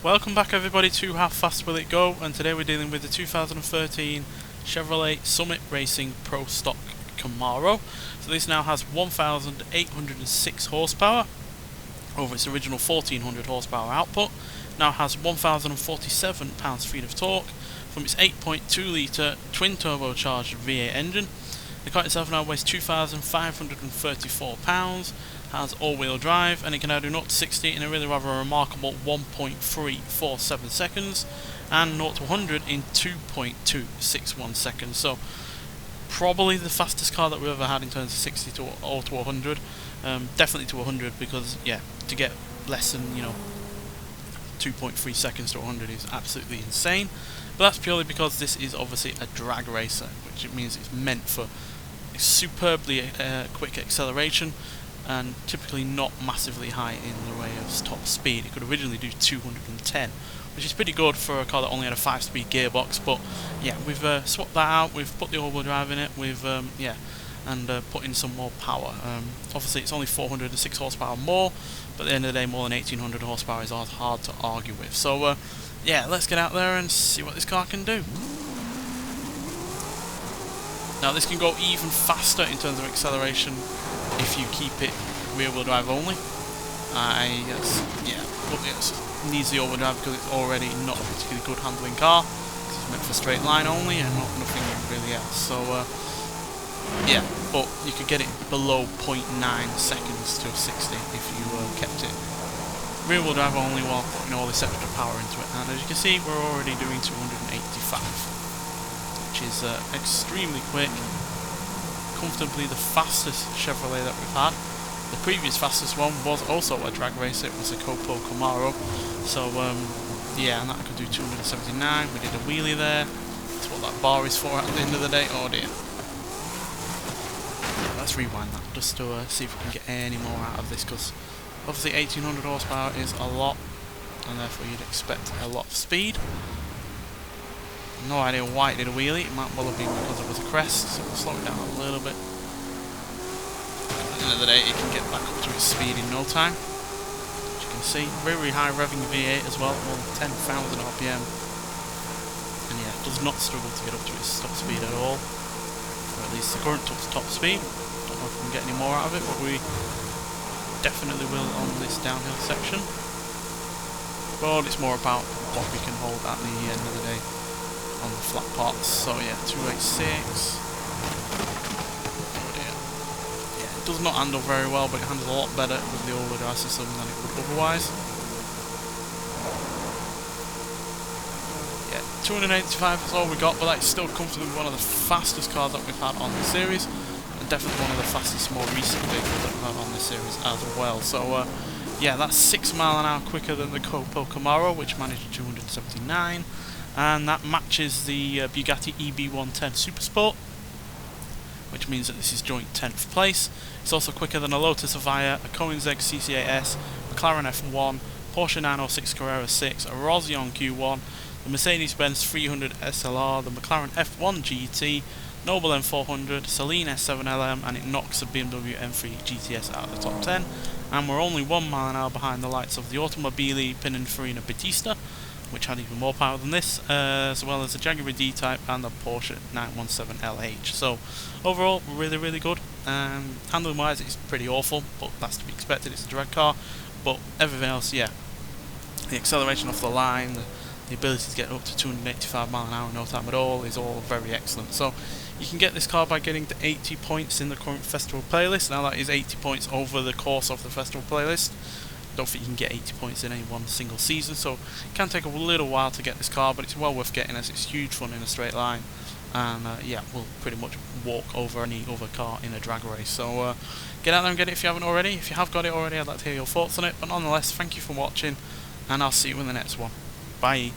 Welcome back everybody to How Fast Will It Go, and today we're dealing with the 2013 Chevrolet Summit Racing Pro Stock Camaro. So this now has 1,806 horsepower over its original 1,400 horsepower output. Now has 1,047 pounds-feet of torque from its 8.2 litre twin turbocharged V8 engine. The car itself now weighs 2,534 pounds, has all-wheel drive, and it can now do 0 to 60 in a really rather remarkable 1.347 seconds, and 0 to 100 in 2.261 seconds. So probably the fastest car that we've ever had in terms of 60 to 100. Definitely to 100, because yeah, to get less than 2.3 seconds to 100 is absolutely insane. But that's purely because this is obviously a drag racer, which it means it's meant for superbly quick acceleration and typically not massively high in the way of top speed. It could originally do 210, which is pretty good for a car that only had a 5-speed gearbox. But yeah, we've swapped that out. We've put the all-wheel drive in it. We've put in some more power. Obviously, it's only 406 horsepower more, but at the end of the day, more than 1,800 horsepower is hard to argue with. So yeah, let's get out there and see what this car can do. Now this can go even faster in terms of acceleration if you keep it rear-wheel drive only. But it needs the all-wheel drive because it's already not a particularly good handling car. It's meant for straight line only and nothing really else. So yeah, but you could get it below 0.9 seconds to 60 if you kept it rear-wheel drive only while putting all this extra power into it. And as you can see, we're already doing 285, which is extremely quick, comfortably the fastest Chevrolet that we've had. The previous fastest one was also a drag racer. It was a Copo Camaro. So yeah, and that could do 279. We did a wheelie there. That's what that bar is for at the end of the day. Oh dear. Let's rewind that just to see if we can get any more out of this, because obviously 1,800 horsepower is a lot, and therefore you'd expect a lot of speed. No idea why it did a wheelie. It might well have been because it was a crest, so we'll slow it down a little bit. At the end of the day, it can get back up to its speed in no time. As you can see, very high revving V8 as well, more than 10,000 RPM. And yeah, it does not struggle to get up to its top speed at all. Or at least the current top speed. Don't know if we can get any more out of it, but we definitely will on this downhill section. But it's more about what we can hold at the end of the day on the flat parts. So yeah, 286. Oh dear. Yeah, it does not handle very well, but it handles a lot better with the all-wheel drive system than it would otherwise. Yeah, 285 is all we got, but that's still comfortably one of the fastest cars that we've had on the series, and definitely one of the fastest, more recent vehicles that we've had on the series as well. So yeah, that's 6 miles an hour quicker than the Copo Camaro, which managed 279. And that matches the Bugatti EB110 Supersport, which means that this is joint 10th place. It's also quicker than a Lotus Evija, a Koenigsegg CC8S, McLaren F1, Porsche 906 Carrera 6, a Rosion Q1, the Mercedes-Benz 300 SLR, the McLaren F1 GT, Noble M400, Saleen S7LM, and it knocks the BMW M3 GTS out of the top 10. And we're only 1 mile an hour behind the likes of the Automobili Pininfarina Battista, which had even more power than this, as well as the Jaguar D-Type and the Porsche 917 LH. So overall, really good. Handling wise, it's pretty awful, but that's to be expected. It's a drag car. But everything else, yeah, the acceleration off the line, the ability to get up to 285 miles an hour in no time at all is all very excellent. So you can get this car by getting to 80 points in the current festival playlist. Now that is 80 points over the course of the festival playlist. Don't think you can get 80 points in any one single season, so it can take a little while to get this car, but it's well worth getting as it's huge fun in a straight line, and yeah, we'll pretty much walk over any other car in a drag race. So get out there and get it if you haven't already. If you have got it already, I'd like to hear your thoughts on it, but nonetheless, thank you for watching, and I'll see you in the next one. Bye.